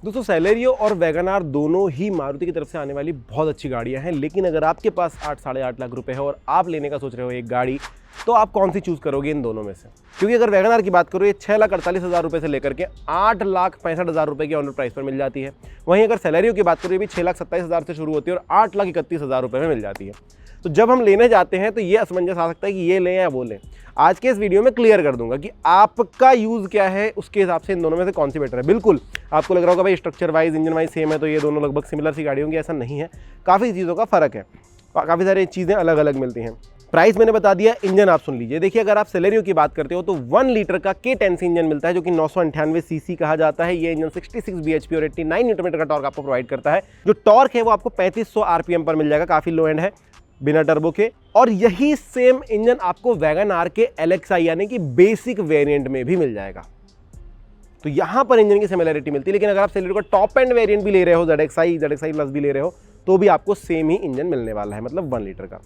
दोस्तों सेलेरियो और wagon are दोनों ही मारुति की तरफ से आने वाली बहुत अच्छी गाड़ियां हैं, लेकिन अगर आपके पास 8-8.5 लाख रुपए है और आप लेने का सोच रहे हो एक गाड़ी, तो आप कौन सी चूज़ करोगे इन दोनों में से? क्योंकि अगर वैगन आर की बात करो, ये 6,48,000 रुपये से लेकर के 8,65,000 रुपये की ऑनर प्राइस पर मिल जाती है। वहीं अगर सेलेरियो की बात करो, ये भी 6,27,000 से शुरू होती है और 8,31,000 रुपये में मिल जाती है। तो जब हम लेने जाते हैं तो ये असमंजस आ सकता है कि ये लें या वो लें। आज के इस वीडियो में क्लियर कर दूंगा कि आपका यूज़ क्या है, उसके हिसाब से इन दोनों में से कौन सी बेटर है। बिल्कुल आपको लग रहा होगा भाई structure wise, engine wise same है तो ये दोनों लगभग सिमिलर सी गाड़ी होंगी, ऐसा नहीं है। काफ़ी चीज़ों का फ़र्क है, काफ़ी सारी चीज़ें अलग अलग मिलती हैं। प्राइस मैंने बता दिया, इंजन आप सुन लीजिए। देखिए अगर आप सेलेरियो की बात करते हो तो 1 लीटर का K10C इंजन मिलता है जो कि 998 सीसी कहा जाता है। ये इंजन 66 bhp और 89 न्यूटन मीटर का टॉर्क आपको प्रोवाइड करता है। जो टॉर्क है वो आपको 3500 आरपीएम पर मिल जाएगा, काफ़ी लो एंड है बिना टर्बो के। और यही सेम इंजन आपको वैगन आर के LXi यानी कि बेसिक वेरिएंट में भी मिल जाएगा। तो यहां पर इंजन की सिमिलरिटी मिलती है। लेकिन अगर आप सेलेरियो का टॉप एंड वेरिएंट भी ले रहे हो, ZXi प्लस भी ले रहे हो, तो भी आपको सेम ही इंजन मिलने वाला है, मतलब 1 लीटर का।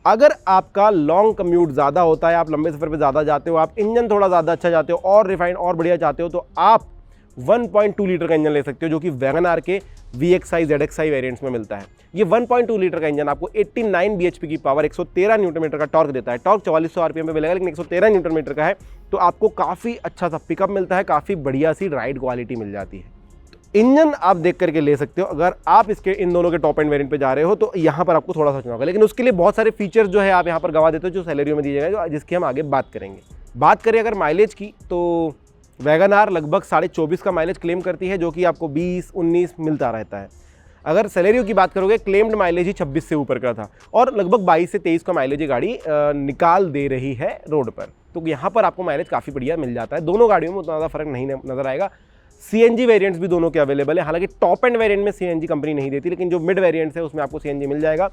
अगर आपका लॉन्ग कम्यूट ज़्यादा होता है, आप लंबे सफ़र पे ज़्यादा जाते हो, आप इंजन थोड़ा ज़्यादा अच्छा चाहते हो और रिफाइंड और बढ़िया चाहते हो, तो आप 1.2 लीटर का इंजन ले सकते हो जो कि वैगन आर के VXi ZXi वेरिएंट्स में मिलता है। ये 1.2 लीटर का इंजन आपको 89 bhp की पावर, 113 न्यूटन मीटर का टॉर्क देता है। टॉर्क 4400 आरपीएम पे मिलेगा, लेकिन 113 न्यूटन मीटर का है, तो आपको काफ़ी अच्छा सा पिकअप मिलता है, काफ़ी बढ़िया सी राइड क्वालिटी मिल जाती है। इंजन आप देख करके ले सकते हो। अगर आप इसके इन दोनों के टॉप एंड वेरिएंट पे जा रहे हो तो यहाँ पर आपको थोड़ा सा सोचना होगा, लेकिन उसके लिए बहुत सारे फीचर्स जो है आप यहाँ पर गवा देते हो जो सेलेरियो में दिए जाएंगे, जिसकी हम आगे बात करेंगे। बात करें अगर माइलेज की, तो वैगन आर लगभग 24.5 का माइलेज क्लेम करती है, जो कि आपको 20-19 मिलता रहता है। अगर सेलेरियो की बात करोगे, क्लेम्ड माइलेज ही 26 से ऊपर का था और लगभग 22 से 23 का माइलेज ये गाड़ी निकाल दे रही है रोड पर। तो यहाँ पर आपको माइलेज काफ़ी बढ़िया मिल जाता है। दोनों गाड़ियों में उतना ज़्यादा फर्क नहीं नजर आएगा। CNG वेरिएंट्स भी दोनों के अवेलेबल है। हालांकि टॉप एंड वेरिएंट में CNG कंपनी नहीं देती, लेकिन जो मिड वेरिएंट्स है उसमें आपको CNG मिल जाएगा,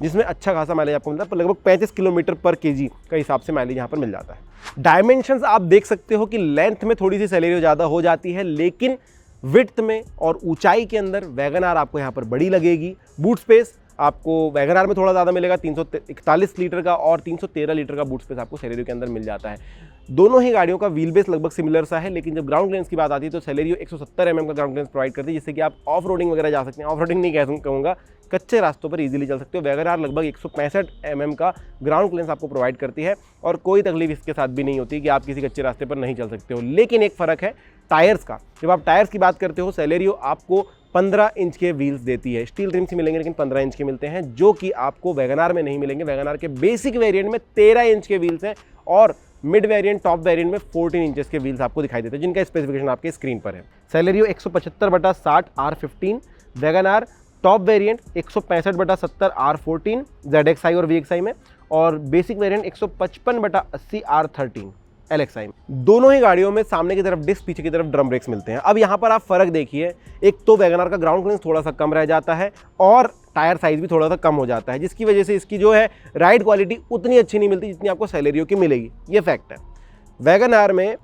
जिसमें अच्छा खासा माइलेज आपको मिलता है। लगभग 35 किलोमीटर पर kg का हिसाब से माइलेज यहाँ पर मिल जाता है। डायमेंशंस आप देख सकते हो कि लेंथ में थोड़ी सी सेलेरियो ज़्यादा हो जाती है, लेकिन विड्थ में और ऊंचाई के अंदर वैगन आर आपको यहाँ पर बड़ी लगेगी। बूट स्पेस आपको वैगन आर में थोड़ा ज़्यादा मिलेगा, 341 लीटर का और 313 लीटर का बूट स्पेस आपको सेलेरियो के अंदर मिल जाता है। दोनों ही गाड़ियों का व्हील बेस लगभग सिमिलर सा है, लेकिन जब ग्राउंड क्लियरेंस की बात आती है तो सेलेरियो 170 mm का ग्राउंड क्लियरेंस प्रोवाइड करती है, जिससे कि आप ऑफ रोडिंग वगैरह जा सकते हैं। ऑफ रोडिंग नहीं कहूँगा, कच्चे रास्तों पर इजीली चल सकते हो। वैगन आर लगभग 165 mm का ग्राउंड क्लियरेंस आपको प्रोवाइड करती है और कोई तकलीफ इसके साथ भी नहीं होती कि आप किसी कच्चे रास्ते पर नहीं चल सकते हो। लेकिन एक फ़र्क है टायर्स का। जब आप टायर्स की बात करते हो, सेलेरियो आपको 15 इंच के व्हील्स देती है। स्टील रिम्स ही मिलेंगे, लेकिन 15 इंच के मिलते हैं, जो कि आपको वैगन आर में नहीं मिलेंगे। वैगन आर के बेसिक वेरिएंट में 13 इंच के व्हील्स हैं और मिड वेरिएंट, टॉप वेरिएंट में 14 इंचेस के व्हील्स आपको दिखाई देते हैं, जिनका स्पेसिफिकेशन आपके स्क्रीन पर है। Celerio 175/60 R15, Wagon R top variant 165/70 R14 ZXi और VXi में, और बेसिक वेरिएंट 155/80 R13 LXi में। दोनों ही गाड़ियों में सामने की तरफ डिस्क, पीछे की तरफ ड्रम ब्रेक्स मिलते हैं। अब यहाँ पर आप फर्क देखिए, एक तो वैगन आर का ग्राउंड क्लियरेंस थोड़ा सा कम रह जाता है और टायर साइज भी थोड़ा सा कम हो जाता है, जिसकी वजह से इसकी जो है राइड क्वालिटी उतनी अच्छी नहीं मिलती जितनी आपको सेलेरियो की मिलेगी। ये फैक्ट है। वैगन आर में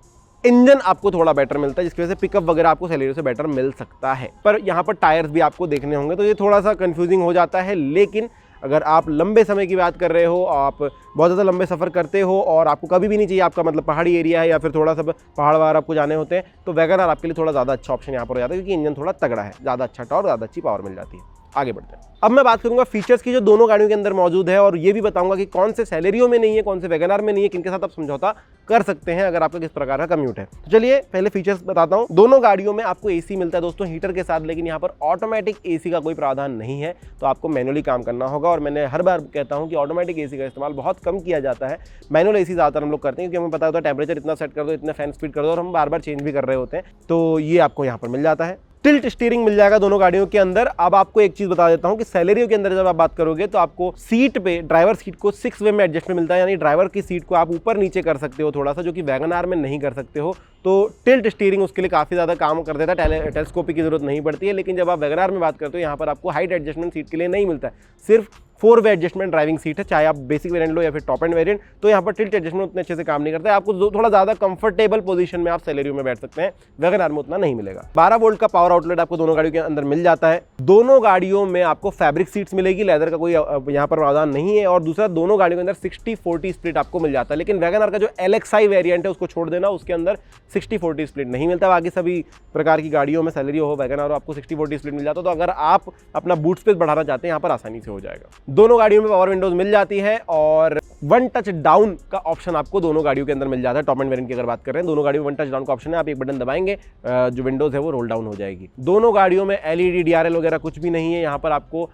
इंजन आपको थोड़ा बेटर मिलता है, जिसकी वजह से पिकअप वगैरह आपको सेलेरियो से बेटर मिल सकता है, पर यहाँ पर टायर्स भी आपको देखने होंगे, तो ये थोड़ा सा कंफ्यूजिंग हो जाता है। लेकिन अगर आप लंबे समय की बात कर रहे हो, आप बहुत ज़्यादा लंबे सफ़र करते हो और आपको कभी भी नहीं चाहिए, आपका मतलब पहाड़ी एरिया है या फिर थोड़ा सा पहाड़ वहाड़ आपको जाने होते हैं, तो वैगन आर आपके लिए थोड़ा ज़्यादा अच्छा ऑप्शन यहाँ पर हो जाता है, क्योंकि इंजन थोड़ा तगड़ा है, ज़्यादा अच्छा टॉर्क, ज़्यादा अच्छी पावर मिल जाती है। आगे बढ़ते हैं। अब मैं बात करूंगा फीचर्स की जो दोनों गाड़ियों के अंदर मौजूद है, और ये भी बताऊंगा कि कौन से सेलेरियो में नहीं है, कौन से वैगन आर में नहीं है, किनके साथ आप समझौता कर सकते हैं अगर आपका किस प्रकार का कम्यूट है। तो चलिए पहले फीचर्स बताता हूं। दोनों गाड़ियों में आपको AC मिलता है दोस्तों, हीटर के साथ, लेकिन यहाँ पर ऑटोमेटिक AC का कोई प्रावधान नहीं है, तो आपको मैनुअली काम करना होगा। और मैंने हर बार कहता हूँ कि ऑटोमेटिक AC का इस्तेमाल बहुत कम किया जाता है, मैनुअल AC ज़्यादातर हम लोग करते हैं, क्योंकि हमें पता होता है टेम्परेचर इतना सेट कर दो, इतना फैन स्पीड कर दो, और हम बार बार चेंज भी कर रहे होते हैं, तो ये आपको यहाँ पर मिल जाता है। टिल्ट स्टीयरिंग मिल जाएगा दोनों गाड़ियों के अंदर। अब आपको एक चीज बता देता हूं कि सेलेरियो के अंदर जब आप बात करोगे तो आपको सीट पे, ड्राइवर सीट को 6 वे में एडजस्टमेंट मिलता है, यानी ड्राइवर की सीट को आप ऊपर नीचे कर सकते हो थोड़ा सा, जो कि वैगन आर में नहीं कर सकते हो। तो टिल्ट स्टीयरिंग उसके लिए काफ़ी ज़्यादा काम कर देता है, टेलीस्कोपिक की जरूरत नहीं पड़ती है। लेकिन जब आप वैगन आर में बात करते हो, यहाँ पर आपको हाइट एडजस्टमेंट सीट के लिए नहीं मिलता है, सिर्फ 4 वे एडजस्टमेंट ड्राइविंग सीट है, चाहे आप बेसिक वेरिएंट लो या फिर टॉप एंड वेरिएंट। तो यहाँ पर टिल्ट एडजस्टमेंट उतने अच्छे से काम नहीं करता है, आपको थोड़ा ज़्यादा कंफर्टेबल पोजीशन में आप सेलेरियो में बैठ सकते हैं, वैगन आर में उतना नहीं मिलेगा। 12 वोल्ट का पावर आउटलेट आपको दोनों गाड़ियों के अंदर मिल जाता है। दोनों गाड़ियों में आपको फैब्रिक सीट्स मिलेगी, लेदर का कोई यहाँ पर प्रावधान नहीं है। और दूसरा, दोनों गाड़ियों के अंदर 60-40 स्प्लिट आपको मिल जाता है, लेकिन वैगन आर का जो LXi वेरिएंट है उसको छोड़ देना, उसके अंदर 60-40 स्प्लिट नहीं मिलता। बाकी सभी प्रकार की गाड़ियों में सेलेरियो हो, वैगन आर हो, आपको 60-40 स्प्लिट मिल जाता है। तो अगर आप अपना बूट स्पेस बढ़ाना चाहते हैं, यहाँ पर आसानी से हो जाएगा। दोनों गाड़ियों में पावर विंडोज मिल जाती है और वन टच डाउन का ऑप्शन आपको दोनों गाड़ियों के अंदर मिल जाता है। टॉप एंड वेरिएंट की अगर बात कर रहे हैं, दोनों गाड़ियों में वन टच डाउन का ऑप्शन है, आप एक बटन दबाएंगे, जो विंडोज है वो रोल डाउन हो जाएगी। दोनों गाड़ियों में LED DRL वगैरह कुछ भी नहीं है। यहाँ पर आपको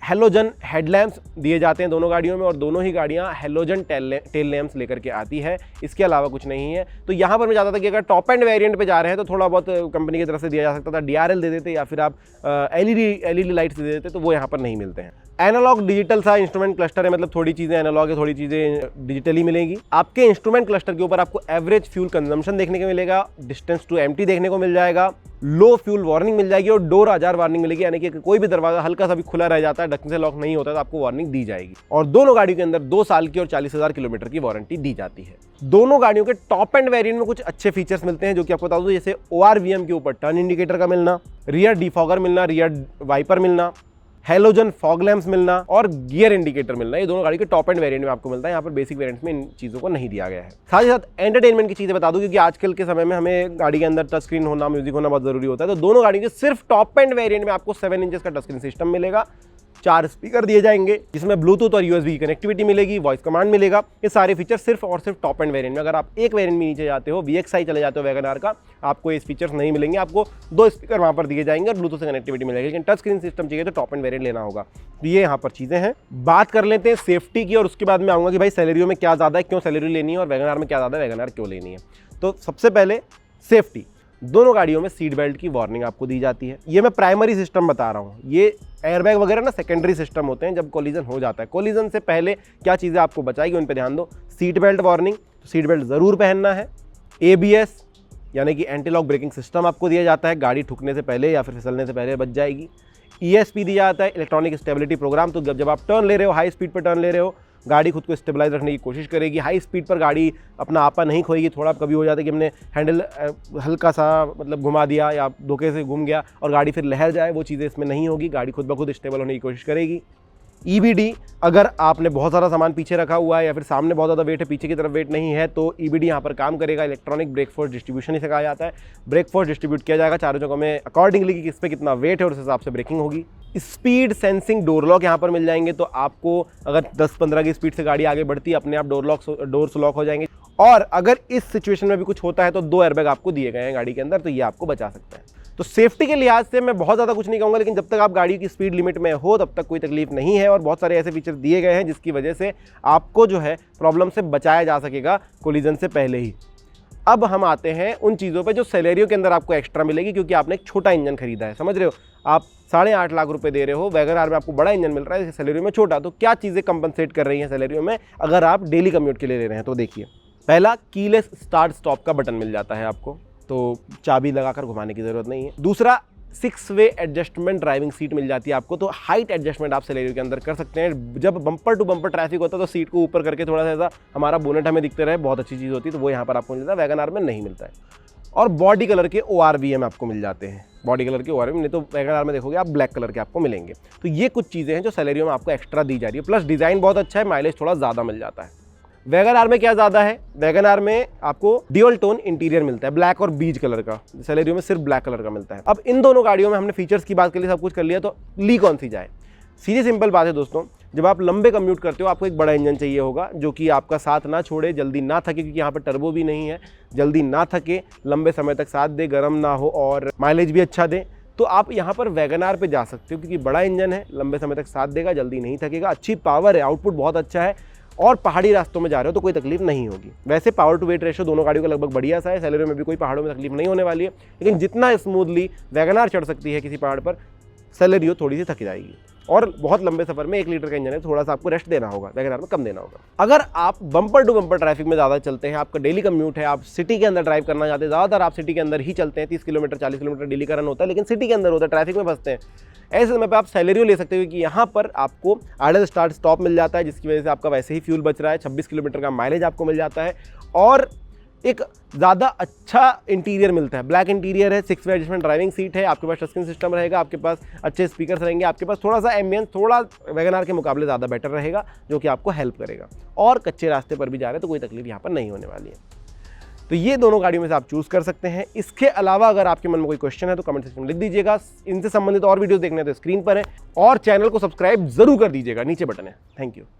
हेलोजन हेडलैम्प्स दिए जाते हैं दोनों गाड़ियों में, और दोनों ही गाड़ियां हेलोजन टेल लैम्प्स लेकर के आती है, इसके अलावा कुछ नहीं है। तो यहाँ पर मैं चाहता था कि अगर टॉप एंड वेरिएंट पे जा रहे हैं तो थोड़ा बहुत कंपनी की तरफ से दिया जा सकता था, DRL दे देते या फिर आप LED लाइट्स दे देते, तो वो यहाँ पर नहीं मिलते हैं। एनालॉग डिजिटल सा इंस्ट्रूमेंट क्लस्टर है, मतलब थोड़ी चीज़ें एनालॉग है, थोड़ी चीज़ें डिजिटली मिलेंगी। आपके इंस्ट्रूमेंट क्लस्टर के ऊपर आपको एवरेज फ्यूल कंजम्पशन देखने को मिलेगा, डिस्टेंस टू एम्प्टी देखने को मिल जाएगा, लो फ्यूल वार्निंग मिल जाएगी और डोर अजार वार्निंग मिलेगी, यानी कि कोई भी दरवाजा हल्का सा भी खुला रह जाता है, ढक्कन से लॉक नहीं होता, तो आपको वार्निंग दी जाएगी। और दोनों गाड़ियों के अंदर 2 साल की और 40,000 किलोमीटर की वारंटी दी जाती है। दोनों गाड़ियों के टॉप एंड वेरिएंट में कुछ अच्छे फीचर्स मिलते हैं, जो कि आपको बता दूं, जैसे ORVM के ऊपर टर्न इंडिकेटर का मिलना, रियर डिफॉगर मिलना, रियर वाइपर मिलना, हेलोजन फॉग लैम्प्स मिलना और गियर इंडिकेटर मिलना। ये दोनों गाड़ी के टॉप एंड वेरिएंट में आपको मिलता है, यहाँ पर बेसिक वेरिएंट में इन चीज़ों को नहीं दिया गया है। साथ ही साथ एंटरटेनमेंट की चीज़ें बता दूं, क्योंकि आजकल के समय में हमें गाड़ी के अंदर टच स्क्रीन होना, म्यूजिक होना बहुत जरूरी होता है। तो दोनों गाड़ी के सिर्फ टॉप एंड वेरिएंट में आपको 7 इंचेस का टच स्क्रीन सिस्टम मिलेगा, 4 स्पीकर दिए जाएंगे, जिसमें ब्लूटूथ और USB की कनेक्टिविटी मिलेगी, वॉइस कमांड मिलेगा। ये सारे फीचर सिर्फ और सिर्फ टॉप एंड वेरिएंट में। अगर आप एक वेरिएंट में नीचे जाते हो, VXi चले जाते हो वैगन आर का, आपको ये फीचर्स नहीं मिलेंगे। आपको 2 स्पीकर वहाँ पर दिए जाएंगे और ब्लूटूथ से कनेक्टिविटी मिलेगी, लेकिन टच स्क्रीन सिस्टम चाहिए तो टॉप एंड वेरिएंट लेना होगा। तो ये यहाँ पर चीज़ें हैं। बात कर लेते हैं सेफ्टी की, और उसके बाद मैं आऊँगा कि भाई सेलेरियो में क्या ज़्यादा है, क्यों सेलेरियो लेनी है, और वैगन आर में क्या ज़्यादा है, वैगन आर क्यों लेनी है। तो सबसे पहले सेफ्टी। दोनों गाड़ियों में सीट बेल्ट की वार्निंग आपको दी जाती है। ये मैं प्राइमरी सिस्टम बता रहा हूँ, ये एयरबैग वगैरह ना सेकेंडरी सिस्टम होते हैं जब कोलिजन हो जाता है। कोलिजन से पहले क्या चीज़ें आपको बचाएगी, उन पर ध्यान दो। सीट बेल्ट वार्निंग, तो सीट बेल्ट ज़रूर पहनना है। ABS यानी कि एंटी लॉक ब्रेकिंग सिस्टम आपको दिया जाता है, गाड़ी ठुकने से पहले या फिर फिसलने से पहले बच जाएगी। ESP दिया जाता है, इलेक्ट्रॉनिक स्टेबिलिटी प्रोग्राम। तो जब आप टर्न ले रहे हो, हाई स्पीड पर टर्न ले रहे हो, गाड़ी खुद को स्टेबलाइज रखने की कोशिश करेगी। हाई स्पीड पर गाड़ी अपना आपा नहीं खोएगी। थोड़ा कभी हो जाता है कि हमने हैंडल हल्का सा मतलब घुमा दिया या धोखे से घूम गया और गाड़ी फिर लहर जाए, वो चीज़ें इसमें नहीं होगी। गाड़ी खुद ब खुद स्टेबल होने की कोशिश करेगी। EBD, अगर आपने बहुत सारा सामान पीछे रखा हुआ है या फिर सामने बहुत ज़्यादा वेट है, पीछे की तरफ वेट नहीं है, तो EBD यहाँ पर काम करेगा। इलेक्ट्रॉनिक ब्रेक फोर्स डिस्ट्रीब्यूशन इसे कहा जाता है। ब्रेक फोर्स डिस्ट्रीब्यूट किया जाएगा चारों जगहों में अकॉर्डिंगली कि किस पे कितना वेट है और उस हिसाब से ब्रेकिंग होगी। स्पीड सेंसिंग डोर लॉक यहाँ पर मिल जाएंगे, तो आपको अगर 10-15 की स्पीड से गाड़ी आगे बढ़ती है, अपने आप डोर्स लॉक हो जाएंगे। और अगर इस सिचुएशन में भी कुछ होता है तो 2 एयरबैग आपको दिए गए हैं गाड़ी के अंदर, तो ये आपको बचा सकता है। तो सेफ्टी के लिहाज से मैं बहुत ज़्यादा कुछ नहीं कहूँगा, लेकिन जब तक आप गाड़ी की स्पीड लिमिट में हो तब तक कोई तकलीफ नहीं है। और बहुत सारे ऐसे फीचर दिए गए हैं जिसकी वजह से आपको जो है प्रॉब्लम से बचाया जा सकेगा कोलिजन से पहले ही। अब हम आते हैं उन चीज़ों पे जो सेलेरियो के अंदर आपको एक्स्ट्रा मिलेगी, क्योंकि आपने एक छोटा इंजन खरीदा है। समझ रहे हो, आप 8.5 लाख रुपए दे रहे हो, वैगन आर में आपको बड़ा इंजन मिल रहा है, सेलेरियो में छोटा। तो क्या चीज़ें कंपनसेट कर रही हैं सेलेरियो में अगर आप डेली कम्यूट के लिए ले रहे हैं? तो देखिए, पहला, कीलेस स्टार्ट स्टॉप का बटन मिल जाता है आपको, तो चाबी लगाकर घुमाने की ज़रूरत नहीं है। दूसरा, 6 वे एडजस्टमेंट ड्राइविंग सीट मिल जाती है आपको, तो हाइट एडजस्टमेंट आप सेलेरियो के अंदर कर सकते हैं। जब बम्पर टू बम्पर ट्रैफिक होता है तो सीट को ऊपर करके थोड़ा सा ऐसा हमारा बोनेट हमें दिखते रहे, बहुत अच्छी चीज़ होती है। तो वो यहाँ पर आपको मिलता है, वैगन आर में नहीं मिलता है। और बॉडी कलर के ORVM आपको मिल जाते हैं, बॉडी कलर के ORVM, नहीं तो वैगन आर में देखोगे आप ब्लैक कलर के आपको मिलेंगे। तो ये कुछ चीज़ें हैं जो सेलेरियो में आपको एक्स्ट्रा दी जा रही है। प्लस डिज़ाइन बहुत अच्छा है, माइलेज थोड़ा ज़्यादा मिल जाता है। वैगन आर में क्या ज़्यादा है, वैगन आर में आपको ड्यूअल टोन इंटीरियर मिलता है, ब्लैक और बीज कलर का। सेलेरियो में सिर्फ ब्लैक कलर का मिलता है। अब इन दोनों गाड़ियों में हमने फीचर्स की बात कर ली, सब कुछ कर लिया, तो ली कौन सी जाए? सीधी सिंपल बात है दोस्तों, जब आप लंबे कम्यूट करते हो आपको एक बड़ा इंजन चाहिए होगा जो कि आपका साथ ना छोड़े, जल्दी ना थके, क्योंकि यहाँ पर टर्बो भी नहीं है, जल्दी ना थके, लंबे समय तक साथ दे, गर्म ना हो और माइलेज भी अच्छा दे। तो आप यहाँ पर वैगन आर पे जा सकते हो, क्योंकि बड़ा इंजन है, लंबे समय तक साथ देगा, जल्दी नहीं थकेगा, अच्छी पावर है, आउटपुट बहुत अच्छा है, और पहाड़ी रास्तों में जा रहे हो तो कोई तकलीफ नहीं होगी। वैसे पावर टू वेट रेशो दोनों गाड़ियों का लगभग बढ़िया सा है, सेलेरियो में भी कोई पहाड़ों में तकलीफ नहीं होने वाली है। लेकिन जितना स्मूथली वैगन आर चढ़ सकती है किसी पहाड़ पर, सेलेरियो थोड़ी सी थक जाएगी। और बहुत लंबे सफर में 1 लीटर का इंजन है, थोड़ा सा आपको रेस्ट देना होगा, वैगन आर में कम देना होगा। अगर आप बम्पर टू बम्पर ट्रैफिक में ज़्यादा चलते हैं, आपका डेली कम्यूट है, आप सिटी के अंदर ड्राइव करना चाहते हैं, ज़्यादातर आप सिटी के अंदर ही चलते हैं, 30 किलोमीटर 40 किलोमीटर डेली का रन होता है, लेकिन सिटी के अंदर होता है, ट्रैफिक में फंसते हैं, ऐसे समय पे आप सैलरियो ले सकते हो कि यहाँ पर आपको आइडल स्टार्ट स्टॉप मिल जाता है, जिसकी वजह से आपका वैसे ही फ्यूल बच रहा है, 26 किलोमीटर का माइलेज आपको मिल जाता है और एक ज़्यादा अच्छा इंटीरियर मिलता है। ब्लैक इंटीरियर है, 6 वे एडजस्टमेंट ड्राइविंग सीट है, आपके पास टच स्क्रीन सिस्टम रहेगा, आपके पास अच्छे स्पीकर्स रहेंगे, आपके पास थोड़ा सा एम्बियंस थोड़ा वैगन के मुकाबले ज़्यादा बेटर रहेगा, जो कि आपको हेल्प करेगा। और कच्चे रास्ते पर भी जा रहे हैं तो कोई तकलीफ यहाँ पर नहीं होने वाली है। तो ये दोनों गाड़ियों में से आप चूज़ कर सकते हैं। इसके अलावा अगर आपके मन में कोई क्वेश्चन है तो कमेंट सेक्शन में लिख दीजिएगा। इनसे संबंधित और वीडियोस देखने तो स्क्रीन पर है और चैनल को सब्सक्राइब जरूर कर दीजिएगा, नीचे बटन है। Thank you.